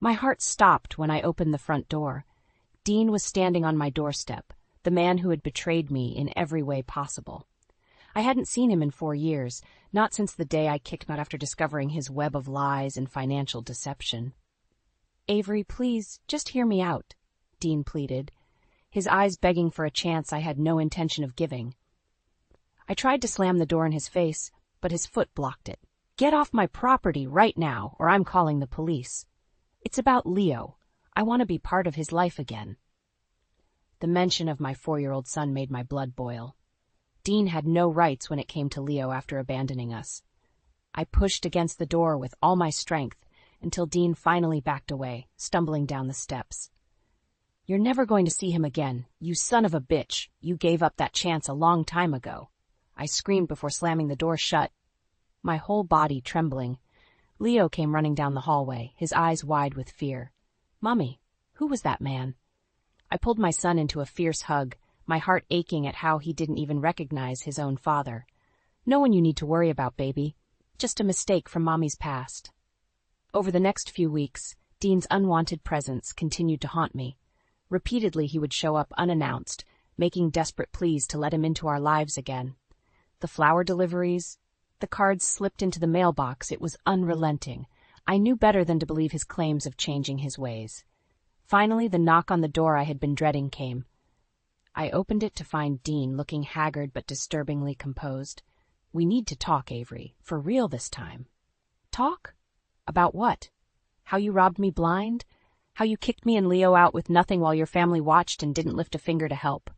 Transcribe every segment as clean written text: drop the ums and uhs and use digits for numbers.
My heart stopped when I opened the front door. Dean was standing on my doorstep, the man who had betrayed me in every way possible. I hadn't seen him in 4 years, not since the day I kicked him out after discovering his web of lies and financial deception. "Avery, please, just hear me out," Dean pleaded, his eyes begging for a chance I had no intention of giving. I tried to slam the door in his face, but his foot blocked it. "Get off my property right now, or I'm calling the police. It's about Leo. I want to be part of his life again." The mention of my 4-year-old son made my blood boil. Dean had no rights when it came to Leo after abandoning us. I pushed against the door with all my strength until Dean finally backed away, stumbling down the steps. "You're never going to see him again, you son of a bitch. You gave up that chance a long time ago," I screamed before slamming the door shut, my whole body trembling. Leo came running down the hallway, his eyes wide with fear. "Mommy, who was that man?" I pulled my son into a fierce hug, my heart aching at how he didn't even recognize his own father. "No one you need to worry about, baby. Just a mistake from Mommy's past." Over the next few weeks, Dean's unwanted presence continued to haunt me. Repeatedly he would show up unannounced, making desperate pleas to let him into our lives again. The flower deliveries, the cards slipped into the mailbox, it was unrelenting. I knew better than to believe his claims of changing his ways. Finally, the knock on the door I had been dreading came. I opened it to find Dean looking haggard but disturbingly composed. "We need to talk, Avery, for real this time." "Talk? About what? How you robbed me blind? How you kicked me and Leo out with nothing while your family watched and didn't lift a finger to help?"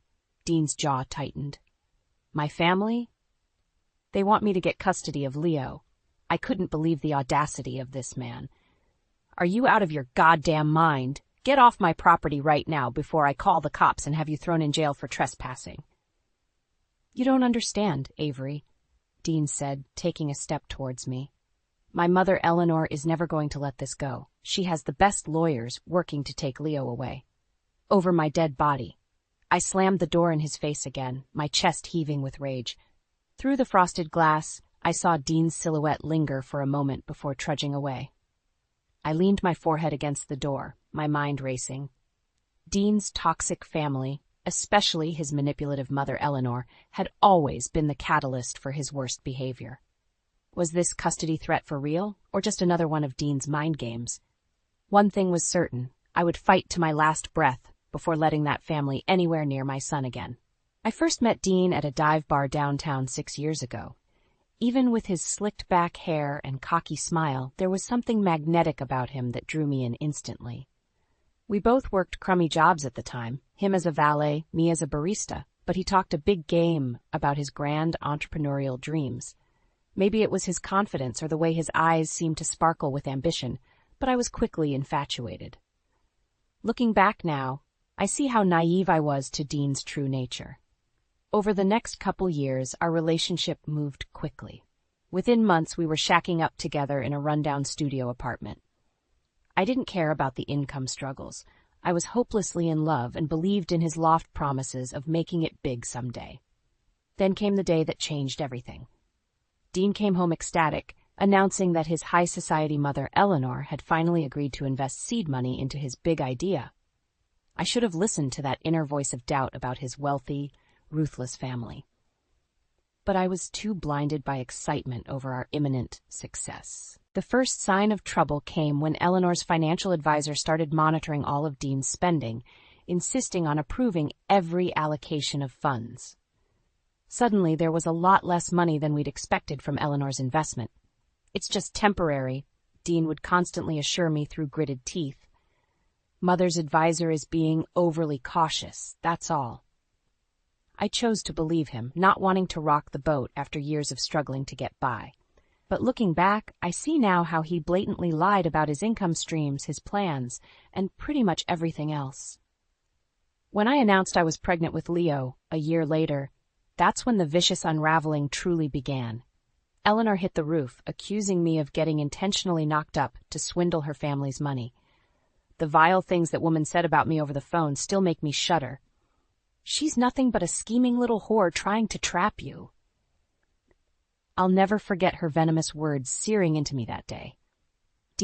Dean's jaw tightened. "My family? They want me to get custody of Leo." I couldn't believe the audacity of this man. "Are you out of your goddamn mind? Get off my property right now before I call the cops and have you thrown in jail for trespassing." "You don't understand, Avery," Dean said, taking a step towards me. "My mother, Eleanor, is never going to let this go. She has the best lawyers working to take Leo away. Over my dead body." I slammed the door in his face again, my chest heaving with rage. Through the frosted glass, I saw Dean's silhouette linger for a moment before trudging away. I leaned my forehead against the door, my mind racing. Dean's toxic family, especially his manipulative mother Eleanor, had always been the catalyst for his worst behavior. Was this custody threat for real, or just another one of Dean's mind games? One thing was certain, I would fight to my last breath before letting that family anywhere near my son again. I first met Dean at a dive bar downtown 6 years ago. Even with his slicked-back hair and cocky smile, there was something magnetic about him that drew me in instantly. We both worked crummy jobs at the time, him as a valet, me as a barista, but he talked a big game about his grand entrepreneurial dreams. Maybe it was his confidence or the way his eyes seemed to sparkle with ambition, but I was quickly infatuated. Looking back now, I see how naive I was to Dean's true nature. Over the next couple years, our relationship moved quickly. Within months, we were shacking up together in a rundown studio apartment. I didn't care about the income struggles. I was hopelessly in love and believed in his loft promises of making it big someday. Then came the day that changed everything. Dean came home ecstatic, announcing that his high society mother, Eleanor, had finally agreed to invest seed money into his big idea. I should have listened to that inner voice of doubt about his wealthy, ruthless family. But I was too blinded by excitement over our imminent success. The first sign of trouble came when Eleanor's financial advisor started monitoring all of Dean's spending, insisting on approving every allocation of funds. Suddenly, there was a lot less money than we'd expected from Eleanor's investment. "It's just temporary," Dean would constantly assure me through gritted teeth. "Mother's advisor is being overly cautious, that's all." I chose to believe him, not wanting to rock the boat after years of struggling to get by. But looking back, I see now how he blatantly lied about his income streams, his plans, and pretty much everything else. When I announced I was pregnant with Leo, a year later, that's when the vicious unraveling truly began. Eleanor hit the roof, accusing me of getting intentionally knocked up to swindle her family's money. The vile things that woman said about me over the phone still make me shudder. "She's nothing but a scheming little whore trying to trap you." I'll never forget her venomous words searing into me that day.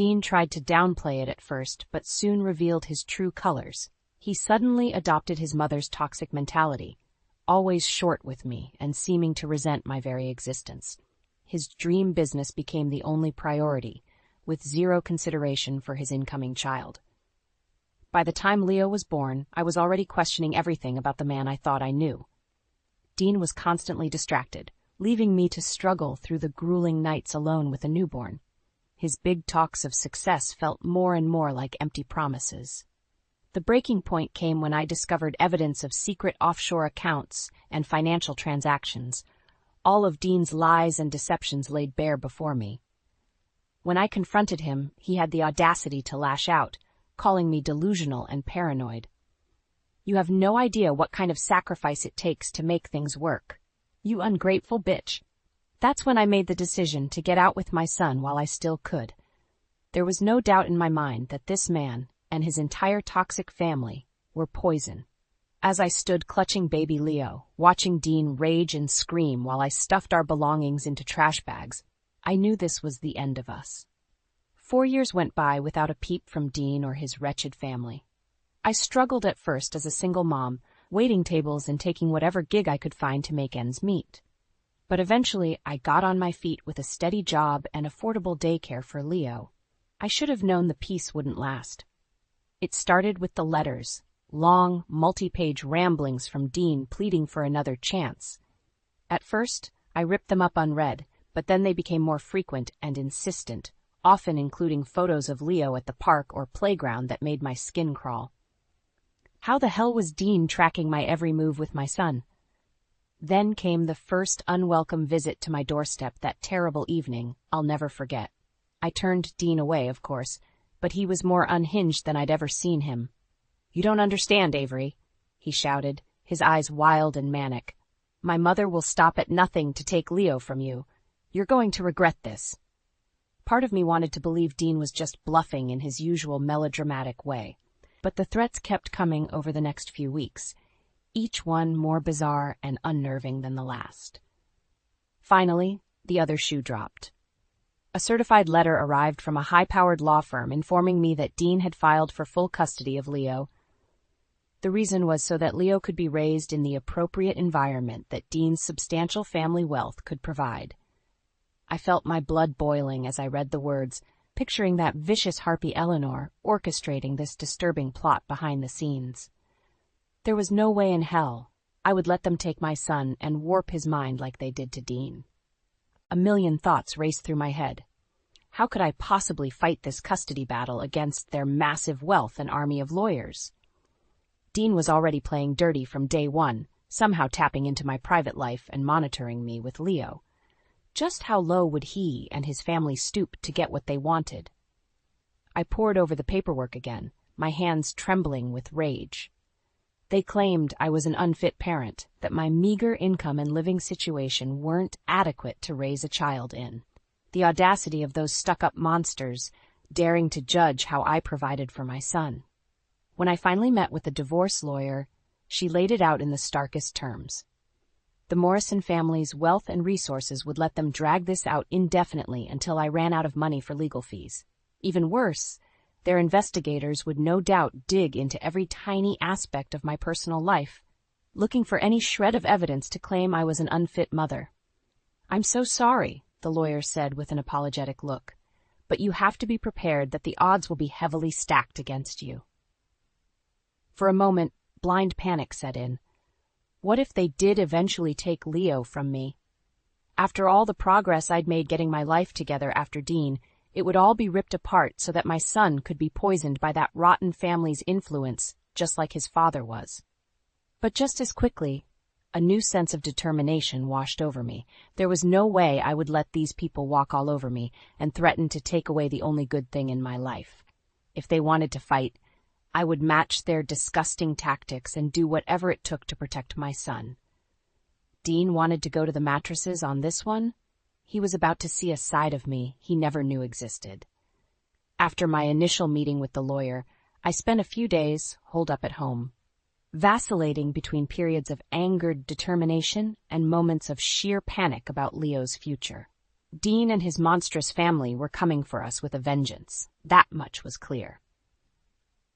Dean tried to downplay it at first, but soon revealed his true colors. He suddenly adopted his mother's toxic mentality, always short with me and seeming to resent my very existence. His dream business became the only priority, with zero consideration for his incoming child. By the time Leo was born, I was already questioning everything about the man I thought I knew. Dean was constantly distracted, leaving me to struggle through the grueling nights alone with a newborn. His big talks of success felt more and more like empty promises. The breaking point came when I discovered evidence of secret offshore accounts and financial transactions, all of Dean's lies and deceptions laid bare before me. When I confronted him, he had the audacity to lash out, calling me delusional and paranoid. "You have no idea what kind of sacrifice it takes to make things work. You ungrateful bitch." That's when I made the decision to get out with my son while I still could. There was no doubt in my mind that this man and his entire toxic family were poison. As I stood clutching baby Leo, watching Dean rage and scream while I stuffed our belongings into trash bags, I knew this was the end of us. 4 years went by without a peep from Dean or his wretched family. I struggled at first as a single mom, waiting tables and taking whatever gig I could find to make ends meet. But eventually, I got on my feet with a steady job and affordable daycare for Leo. I should have known the peace wouldn't last. It started with the letters, long, multi-page ramblings from Dean pleading for another chance. At first, I ripped them up unread, but then they became more frequent and insistent, often including photos of Leo at the park or playground that made my skin crawl. How the hell was Dean tracking my every move with my son? Then came the first unwelcome visit to my doorstep that terrible evening I'll never forget. I turned Dean away, of course, but he was more unhinged than I'd ever seen him. "You don't understand, Avery," he shouted, his eyes wild and manic. "My mother will stop at nothing to take Leo from you. You're going to regret this." Part of me wanted to believe Dean was just bluffing in his usual melodramatic way, but the threats kept coming over the next few weeks, each one more bizarre and unnerving than the last. Finally, the other shoe dropped. A certified letter arrived from a high-powered law firm informing me that Dean had filed for full custody of Leo. The reason was so that Leo could be raised in the appropriate environment that Dean's substantial family wealth could provide. I felt my blood boiling as I read the words, picturing that vicious harpy Eleanor orchestrating this disturbing plot behind the scenes. There was no way in hell I would let them take my son and warp his mind like they did to Dean. A million thoughts raced through my head. How could I possibly fight this custody battle against their massive wealth and army of lawyers? Dean was already playing dirty from day one, somehow tapping into my private life and monitoring me with Leo. Just how low would he and his family stoop to get what they wanted? I pored over the paperwork again, my hands trembling with rage. They claimed I was an unfit parent, that my meager income and living situation weren't adequate to raise a child in. The audacity of those stuck-up monsters daring to judge how I provided for my son. When I finally met with the divorce lawyer, she laid it out in the starkest terms. The Morrison family's wealth and resources would let them drag this out indefinitely until I ran out of money for legal fees. Even worse, their investigators would no doubt dig into every tiny aspect of my personal life, looking for any shred of evidence to claim I was an unfit mother. "I'm so sorry," the lawyer said with an apologetic look, "but you have to be prepared that the odds will be heavily stacked against you." For a moment, blind panic set in. What if they did eventually take Leo from me? After all the progress I'd made getting my life together after Dean, it would all be ripped apart so that my son could be poisoned by that rotten family's influence, just like his father was. But just as quickly, a new sense of determination washed over me. There was no way I would let these people walk all over me and threaten to take away the only good thing in my life. If they wanted to fight, I would match their disgusting tactics and do whatever it took to protect my son. Dean wanted to go to the mattresses on this one. He was about to see a side of me he never knew existed. After my initial meeting with the lawyer, I spent a few days holed up at home, vacillating between periods of angered determination and moments of sheer panic about Leo's future. Dean and his monstrous family were coming for us with a vengeance. That much was clear.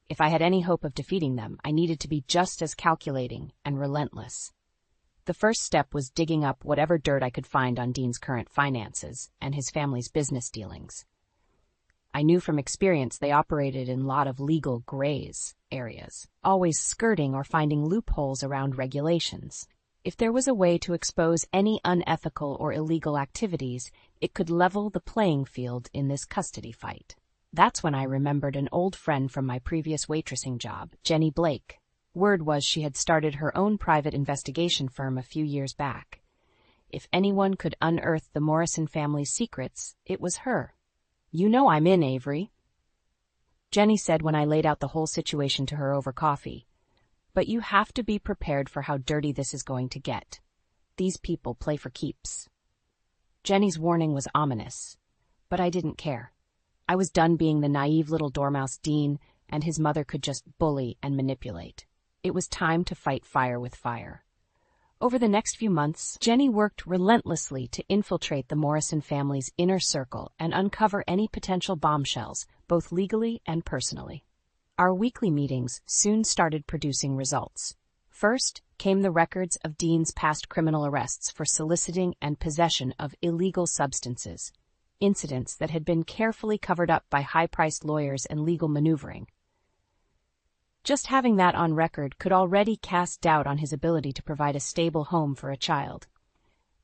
If I had any hope of defeating them, I needed to be just as calculating and relentless. The first step was digging up whatever dirt I could find on Dean's current finances and his family's business dealings. I knew from experience they operated in a lot of legal grays areas, always skirting or finding loopholes around regulations. If there was a way to expose any unethical or illegal activities, it could level the playing field in this custody fight. That's when I remembered an old friend from my previous waitressing job, Jenny Blake. Word was she had started her own private investigation firm a few years back. If anyone could unearth the Morrison family's secrets, it was her. "You know I'm in, Avery," Jenny said when I laid out the whole situation to her over coffee. "But you have to be prepared for how dirty this is going to get. These people play for keeps." Jenny's warning was ominous, but I didn't care. I was done being the naive little dormouse Dean, and his mother could just bully and manipulate. It was time to fight fire with fire. Over the next few months, Jenny worked relentlessly to infiltrate the Morrison family's inner circle and uncover any potential bombshells, both legally and personally. Our weekly meetings soon started producing results. First came the records of Dean's past criminal arrests for soliciting and possession of illegal substances, incidents that had been carefully covered up by high-priced lawyers and legal maneuvering. Just having that on record could already cast doubt on his ability to provide a stable home for a child.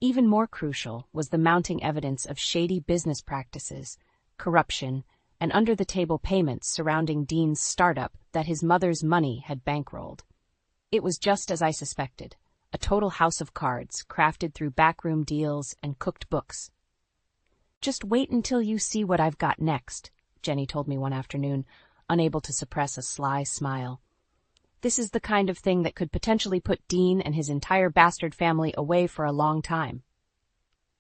Even more crucial was the mounting evidence of shady business practices, corruption, and under-the-table payments surrounding Dean's startup that his mother's money had bankrolled. It was just as I suspected, a total house of cards crafted through backroom deals and cooked books. "Just wait until you see what I've got next," Jenny told me one afternoon, unable to suppress a sly smile. "This is the kind of thing that could potentially put Dean and his entire bastard family away for a long time."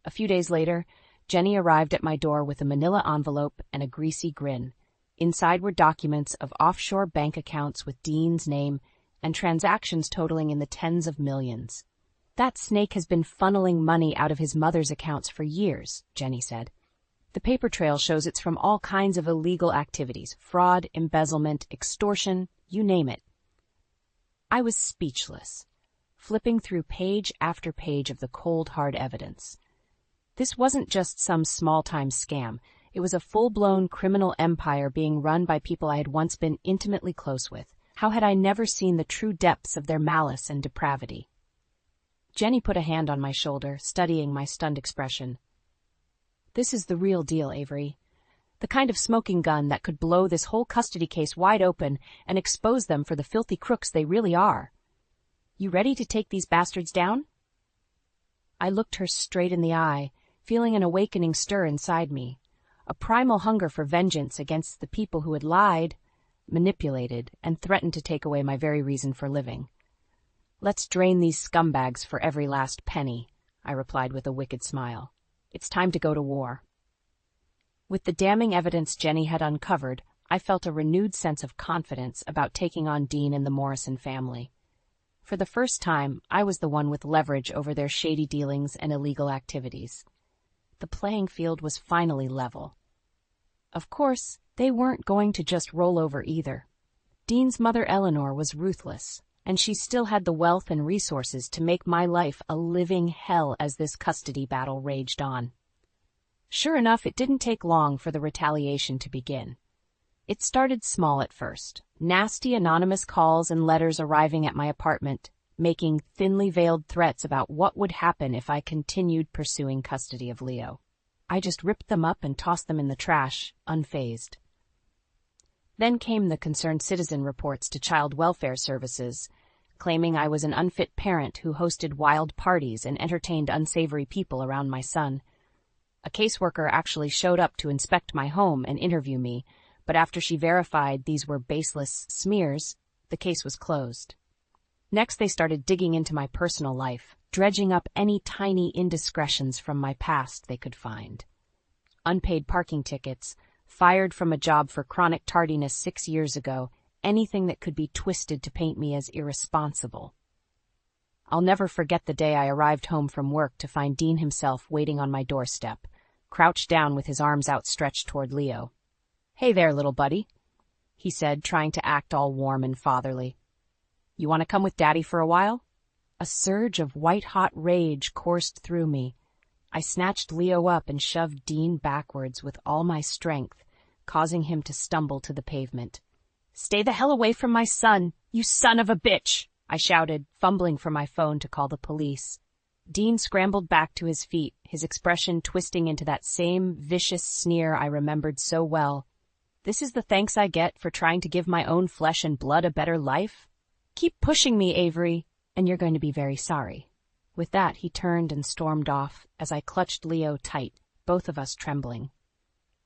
A few days later, Jenny arrived at my door with a manila envelope and a greasy grin. Inside were documents of offshore bank accounts with Dean's name and transactions totaling in the tens of millions. "That snake has been funneling money out of his mother's accounts for years," Jenny said. "The paper trail shows it's from all kinds of illegal activities, fraud, embezzlement, extortion, you name it." I was speechless, flipping through page after page of the cold, hard evidence. This wasn't just some small-time scam. It was a full-blown criminal empire being run by people I had once been intimately close with. How had I never seen the true depths of their malice and depravity? Jenny put a hand on my shoulder, studying my stunned expression. "This is the real deal, Avery. The kind of smoking gun that could blow this whole custody case wide open and expose them for the filthy crooks they really are. You ready to take these bastards down?" I looked her straight in the eye, feeling an awakening stir inside me, a primal hunger for vengeance against the people who had lied, manipulated, and threatened to take away my very reason for living. "Let's drain these scumbags for every last penny," I replied with a wicked smile. "It's time to go to war." With the damning evidence Jenny had uncovered, I felt a renewed sense of confidence about taking on Dean and the Morrison family. For the first time, I was the one with leverage over their shady dealings and illegal activities. The playing field was finally level. Of course, they weren't going to just roll over either. Dean's mother Eleanor was ruthless, and she still had the wealth and resources to make my life a living hell as this custody battle raged on. Sure enough, it didn't take long for the retaliation to begin. It started small at first, nasty anonymous calls and letters arriving at my apartment, making thinly veiled threats about what would happen if I continued pursuing custody of Leo. I just ripped them up and tossed them in the trash, unfazed. Then came the concerned citizen reports to Child Welfare Services, claiming I was an unfit parent who hosted wild parties and entertained unsavory people around my son. A caseworker actually showed up to inspect my home and interview me, but after she verified these were baseless smears, the case was closed. Next, they started digging into my personal life, dredging up any tiny indiscretions from my past they could find. Unpaid parking tickets, fired from a job for chronic tardiness 6 years ago, anything that could be twisted to paint me as irresponsible. I'll never forget the day I arrived home from work to find Dean himself waiting on my doorstep, crouched down with his arms outstretched toward Leo. "Hey there, little buddy," he said, trying to act all warm and fatherly. "You want to come with Daddy for a while?" A surge of white-hot rage coursed through me. I snatched Leo up and shoved Dean backwards with all my strength, causing him to stumble to the pavement. "Stay the hell away from my son, you son of a bitch!" I shouted, fumbling for my phone to call the police. Dean scrambled back to his feet, his expression twisting into that same vicious sneer I remembered so well. "This is the thanks I get for trying to give my own flesh and blood a better life? Keep pushing me, Avery, and you're going to be very sorry." With that, he turned and stormed off as I clutched Leo tight, both of us trembling.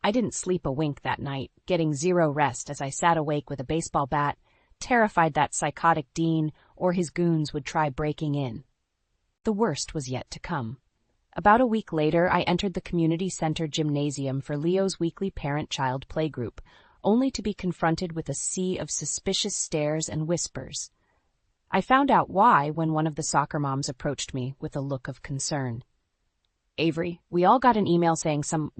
I didn't sleep a wink that night, getting zero rest as I sat awake with a baseball bat, terrified that psychotic Dean or his goons would try breaking in. The worst was yet to come. About a week later, I entered the community center gymnasium for Leo's weekly parent-child playgroup, only to be confronted with a sea of suspicious stares and whispers. I found out why when one of the soccer moms approached me with a look of concern. "Avery, we all got an email saying some,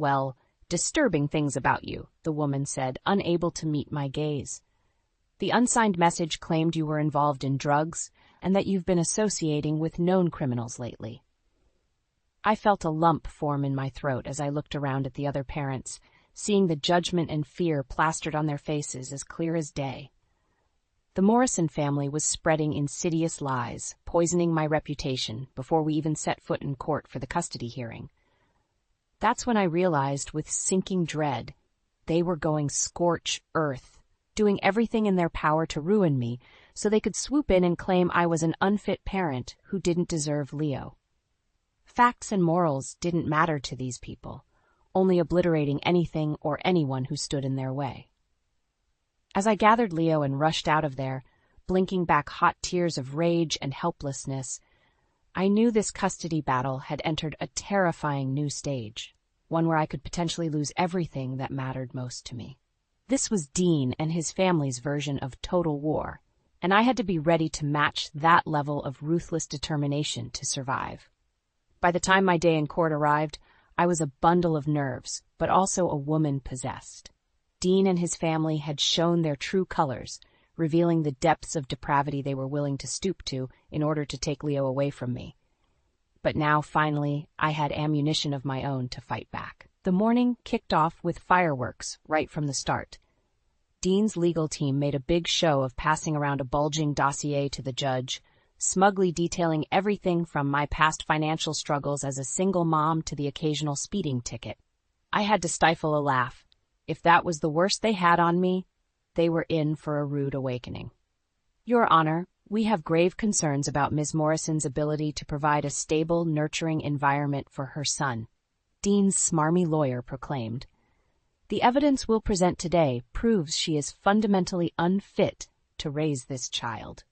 disturbing things about you," the woman said, unable to meet my gaze. "The unsigned message claimed you were involved in drugs and that you've been associating with known criminals lately." I felt a lump form in my throat as I looked around at the other parents, seeing the judgment and fear plastered on their faces as clear as day. The Morrison family was spreading insidious lies, poisoning my reputation before we even set foot in court for the custody hearing. That's when I realized with sinking dread they were going scorch earth, doing everything in their power to ruin me so they could swoop in and claim I was an unfit parent who didn't deserve Leo. Facts and morals didn't matter to these people, only obliterating anything or anyone who stood in their way. As I gathered Leo and rushed out of there, blinking back hot tears of rage and helplessness, I knew this custody battle had entered a terrifying new stage, one where I could potentially lose everything that mattered most to me. This was Dean and his family's version of total war, and I had to be ready to match that level of ruthless determination to survive. By the time my day in court arrived, I was a bundle of nerves, but also a woman possessed. Dean and his family had shown their true colors, revealing the depths of depravity they were willing to stoop to in order to take Leo away from me. But now, finally, I had ammunition of my own to fight back. The morning kicked off with fireworks right from the start. Dean's legal team made a big show of passing around a bulging dossier to the judge, smugly detailing everything from my past financial struggles as a single mom to the occasional speeding ticket. I had to stifle a laugh. If that was the worst they had on me, they were in for a rude awakening. "Your Honor, we have grave concerns about Ms. Morrison's ability to provide a stable, nurturing environment for her son," Dean's smarmy lawyer proclaimed. "The evidence we'll present today proves she is fundamentally unfit to raise this child."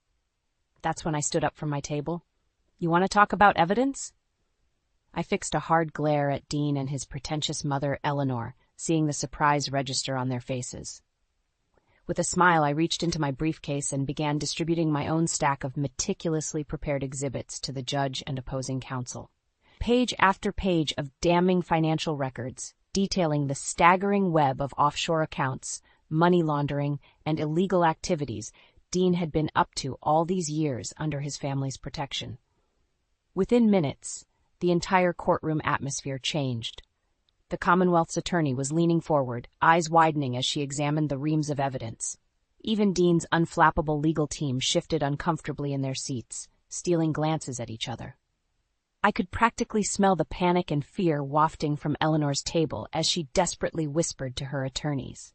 That's when I stood up from my table. "You want to talk about evidence?" I fixed a hard glare at Dean and his pretentious mother, Eleanor, seeing the surprise register on their faces. With a smile, I reached into my briefcase and began distributing my own stack of meticulously prepared exhibits to the judge and opposing counsel. Page after page of damning financial records, detailing the staggering web of offshore accounts, money laundering, and illegal activities Dean had been up to all these years under his family's protection. Within minutes, the entire courtroom atmosphere changed. The Commonwealth's attorney was leaning forward, eyes widening as she examined the reams of evidence. Even Dean's unflappable legal team shifted uncomfortably in their seats, stealing glances at each other. I could practically smell the panic and fear wafting from Eleanor's table as she desperately whispered to her attorneys.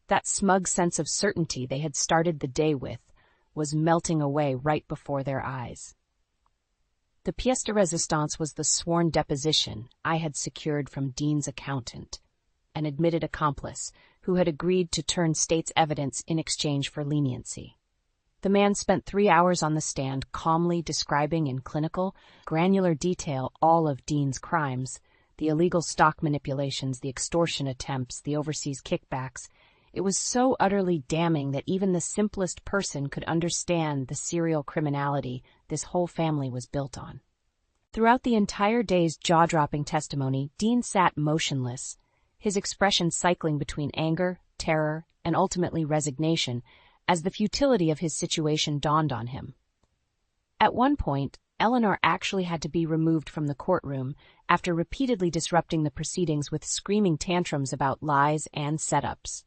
That smug sense of certainty they had started the day with was melting away right before their eyes. The pièce de résistance was the sworn deposition I had secured from Dean's accountant, an admitted accomplice who had agreed to turn state's evidence in exchange for leniency. The man spent 3 hours on the stand calmly describing in clinical, granular detail all of Dean's crimes, the illegal stock manipulations, the extortion attempts, the overseas kickbacks. It was so utterly damning that even the simplest person could understand the serial criminality this whole family was built on. Throughout the entire day's jaw-dropping testimony, Dean sat motionless, his expression cycling between anger, terror, and ultimately resignation as the futility of his situation dawned on him. At one point, Eleanor actually had to be removed from the courtroom after repeatedly disrupting the proceedings with screaming tantrums about lies and setups.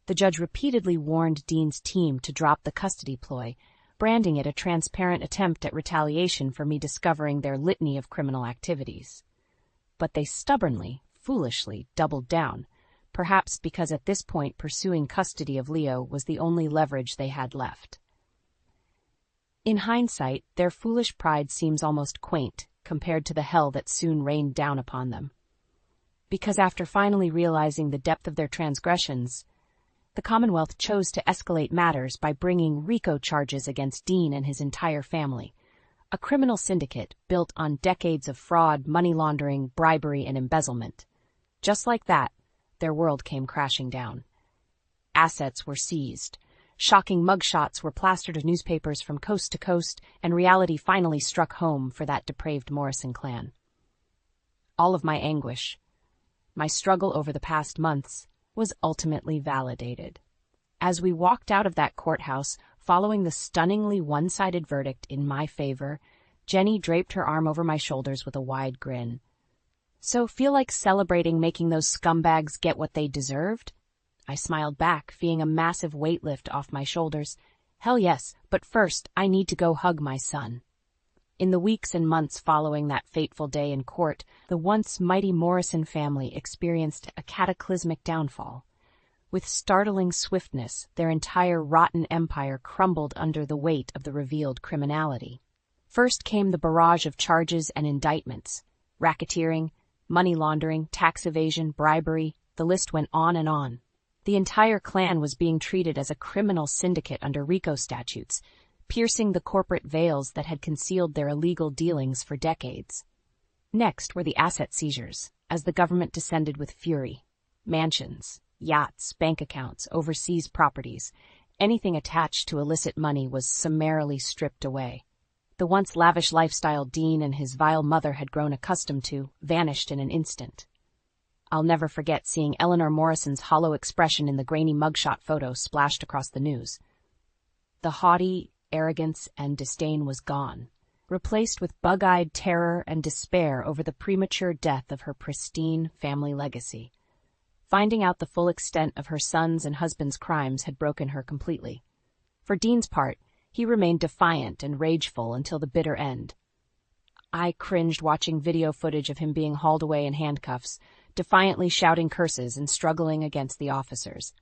The judge repeatedly warned Dean's team to drop the custody ploy, branding it a transparent attempt at retaliation for me discovering their litany of criminal activities. But they stubbornly, foolishly doubled down, perhaps because at this point pursuing custody of Leo was the only leverage they had left. In hindsight, their foolish pride seems almost quaint compared to the hell that soon rained down upon them. Because after finally realizing the depth of their transgressions, the Commonwealth chose to escalate matters by bringing RICO charges against Dean and his entire family, a criminal syndicate built on decades of fraud, money laundering, bribery, and embezzlement. Just like that, their world came crashing down. Assets were seized. Shocking mugshots were plastered to newspapers from coast to coast, and reality finally struck home for that depraved Morrison clan. All of my anguish, my struggle over the past months, was ultimately validated. As we walked out of that courthouse, following the stunningly one-sided verdict in my favor, Jenny draped her arm over my shoulders with a wide grin. "So feel like celebrating making those scumbags get what they deserved?" I smiled back, feeling a massive weight lift off my shoulders. "Hell yes, but first I need to go hug my son." In the weeks and months following that fateful day in court, the once mighty Morrison family experienced a cataclysmic downfall. With startling swiftness, their entire rotten empire crumbled under the weight of the revealed criminality. First came the barrage of charges and indictments: racketeering, money laundering, tax evasion, bribery, the list went on and on. The entire clan was being treated as a criminal syndicate under RICO statutes, piercing the corporate veils that had concealed their illegal dealings for decades. Next were the asset seizures, as the government descended with fury. Mansions, yachts, bank accounts, overseas properties, anything attached to illicit money was summarily stripped away. The once lavish lifestyle Dean and his vile mother had grown accustomed to vanished in an instant. I'll never forget seeing Eleanor Morrison's hollow expression in the grainy mugshot photo splashed across the news. The haughty arrogance and disdain was gone, replaced with bug-eyed terror and despair over the premature death of her pristine family legacy. Finding out the full extent of her son's and husband's crimes had broken her completely. For Dean's part, he remained defiant and rageful until the bitter end. I cringed watching video footage of him being hauled away in handcuffs, defiantly shouting curses and struggling against the officers.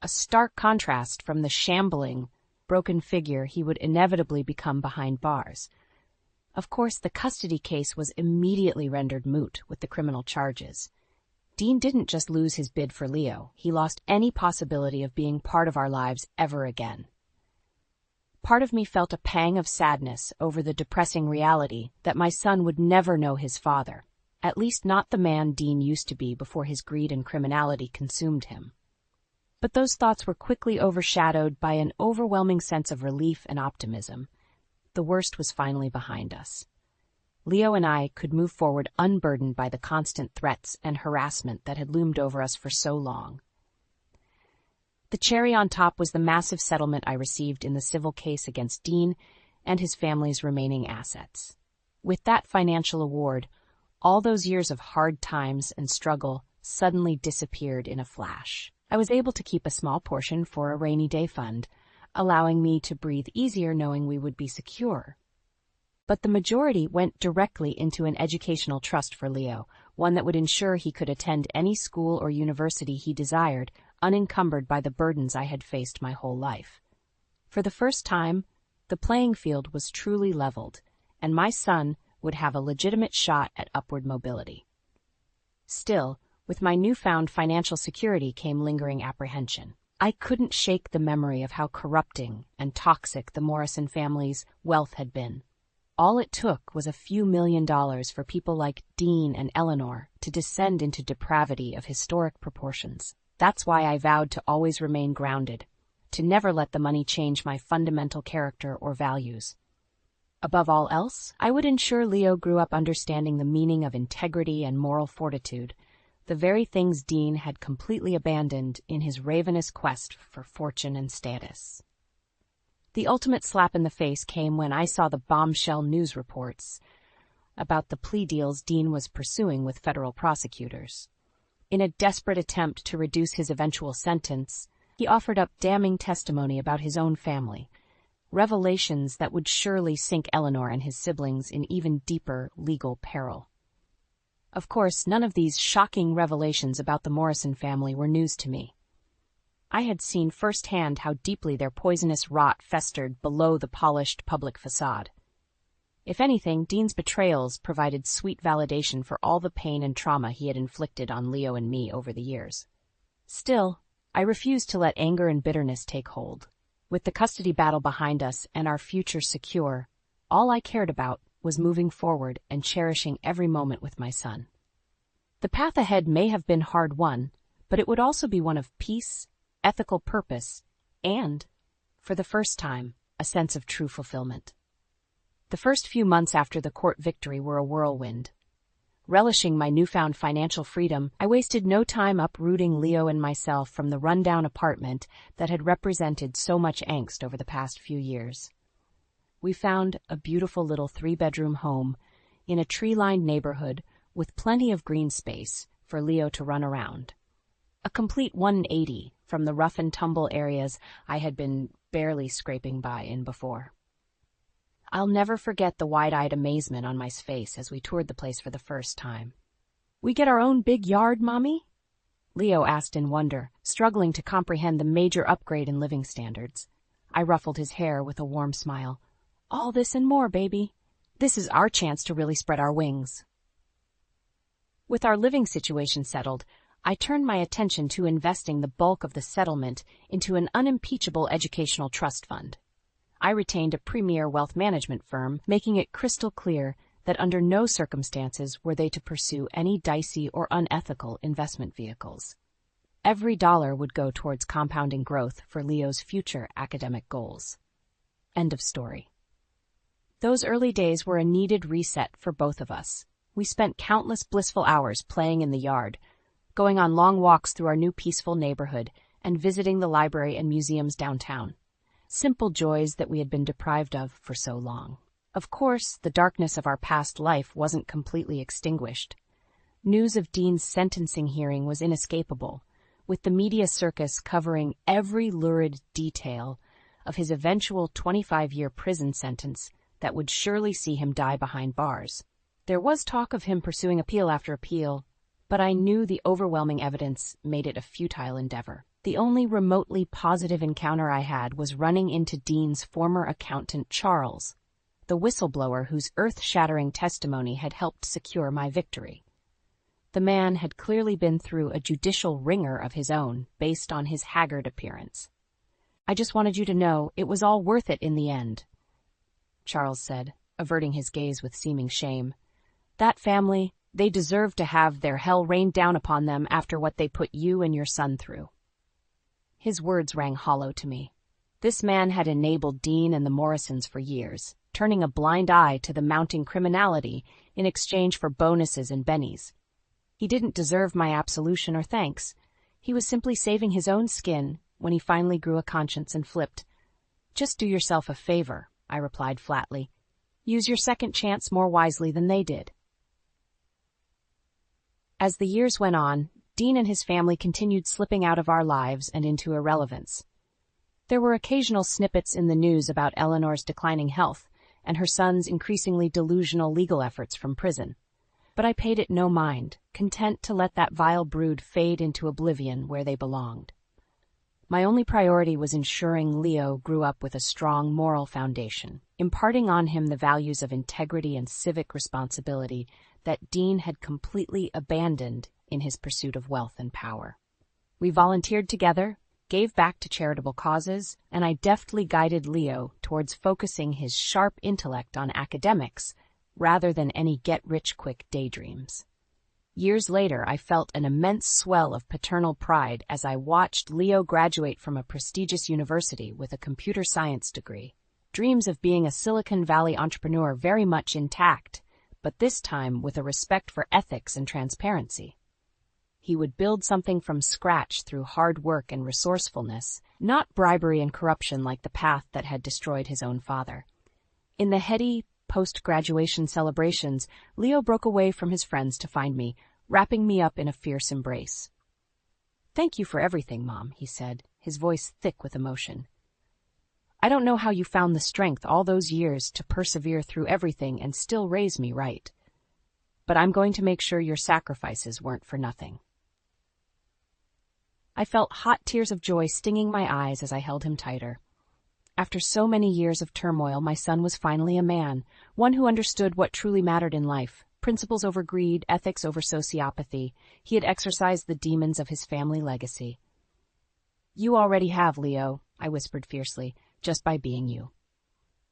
A stark contrast from the shambling, broken figure he would inevitably become behind bars. Of course, the custody case was immediately rendered moot with the criminal charges. Dean didn't just lose his bid for Leo, he lost any possibility of being part of our lives ever again. Part of me felt a pang of sadness over the depressing reality that my son would never know his father, at least not the man Dean used to be before his greed and criminality consumed him. But those thoughts were quickly overshadowed by an overwhelming sense of relief and optimism. The worst was finally behind us. Leo and I could move forward unburdened by the constant threats and harassment that had loomed over us for so long. The cherry on top was the massive settlement I received in the civil case against Dean and his family's remaining assets. With that financial award, all those years of hard times and struggle suddenly disappeared in a flash. I was able to keep a small portion for a rainy day fund, allowing me to breathe easier knowing we would be secure. But the majority went directly into an educational trust for Leo, one that would ensure he could attend any school or university he desired, unencumbered by the burdens I had faced my whole life. For the first time, the playing field was truly leveled, and my son would have a legitimate shot at upward mobility. Still, with my newfound financial security came lingering apprehension. I couldn't shake the memory of how corrupting and toxic the Morrison family's wealth had been. All it took was a few $1 million for people like Dean and Eleanor to descend into depravity of historic proportions. That's why I vowed to always remain grounded, to never let the money change my fundamental character or values. Above all else, I would ensure Leo grew up understanding the meaning of integrity and moral fortitude, the very things Dean had completely abandoned in his ravenous quest for fortune and status. The ultimate slap in the face came when I saw the bombshell news reports about the plea deals Dean was pursuing with federal prosecutors. In a desperate attempt to reduce his eventual sentence, he offered up damning testimony about his own family, revelations that would surely sink Eleanor and his siblings in even deeper legal peril. Of course, none of these shocking revelations about the Morrison family were news to me. I had seen firsthand how deeply their poisonous rot festered below the polished public facade. If anything, Dean's betrayals provided sweet validation for all the pain and trauma he had inflicted on Leo and me over the years. Still, I refused to let anger and bitterness take hold. With the custody battle behind us and our future secure, all I cared about was moving forward and cherishing every moment with my son. The path ahead may have been hard-won, but it would also be one of peace, ethical purpose, and, for the first time, a sense of true fulfillment. The first few months after the court victory were a whirlwind. Relishing my newfound financial freedom, I wasted no time uprooting Leo and myself from the rundown apartment that had represented so much angst over the past few years. We found a beautiful little 3-bedroom home in a tree-lined neighborhood with plenty of green space for Leo to run around. A complete 180 from the rough-and-tumble areas I had been barely scraping by in before. I'll never forget the wide-eyed amazement on my face as we toured the place for the first time. "We get our own big yard, Mommy?" Leo asked in wonder, struggling to comprehend the major upgrade in living standards. I ruffled his hair with a warm smile. "All this and more, baby. This is our chance to really spread our wings." With our living situation settled, I turned my attention to investing the bulk of the settlement into an unimpeachable educational trust fund. I retained a premier wealth management firm, making it crystal clear that under no circumstances were they to pursue any dicey or unethical investment vehicles. Every dollar would go towards compounding growth for Leo's future academic goals. End of story. Those early days were a needed reset for both of us. We spent countless blissful hours playing in the yard, going on long walks through our new peaceful neighborhood, and visiting the library and museums downtown. Simple joys that we had been deprived of for so long. Of course, the darkness of our past life wasn't completely extinguished. News of Dean's sentencing hearing was inescapable, with the media circus covering every lurid detail of his eventual 25-year prison sentence that would surely see him die behind bars. There was talk of him pursuing appeal after appeal, but I knew the overwhelming evidence made it a futile endeavor. The only remotely positive encounter I had was running into Dean's former accountant, Charles, the whistleblower whose earth-shattering testimony had helped secure my victory. The man had clearly been through a judicial ringer of his own, based on his haggard appearance. "I just wanted you to know it was all worth it in the end," Charles said, averting his gaze with seeming shame. "That family, they deserve to have their hell rained down upon them after what they put you and your son through." His words rang hollow to me. This man had enabled Dean and the Morrisons for years, turning a blind eye to the mounting criminality in exchange for bonuses and bennies. He didn't deserve my absolution or thanks. He was simply saving his own skin when he finally grew a conscience and flipped. "Just do yourself a favor," I replied flatly. "Use your second chance more wisely than they did." As the years went on, Dean and his family continued slipping out of our lives and into irrelevance. There were occasional snippets in the news about Eleanor's declining health and her son's increasingly delusional legal efforts from prison. But I paid it no mind, content to let that vile brood fade into oblivion where they belonged. My only priority was ensuring Leo grew up with a strong moral foundation, imparting on him the values of integrity and civic responsibility that Dean had completely abandoned in his pursuit of wealth and power. We volunteered together, gave back to charitable causes, and I deftly guided Leo towards focusing his sharp intellect on academics rather than any get-rich-quick daydreams. Years later, I felt an immense swell of paternal pride as I watched Leo graduate from a prestigious university with a computer science degree. Dreams of being a Silicon Valley entrepreneur very much intact, but this time with a respect for ethics and transparency. He would build something from scratch through hard work and resourcefulness, not bribery and corruption like the path that had destroyed his own father. In the heady, post-graduation celebrations, Leo broke away from his friends to find me, wrapping me up in a fierce embrace. "Thank you for everything, Mom," he said, his voice thick with emotion. "I don't know how you found the strength all those years to persevere through everything and still raise me right. But I'm going to make sure your sacrifices weren't for nothing." I felt hot tears of joy stinging my eyes as I held him tighter. After so many years of turmoil, my son was finally a man, one who understood what truly mattered in life, principles over greed, ethics over sociopathy. He had exorcised the demons of his family legacy. "You already have, Leo," I whispered fiercely, "just by being you."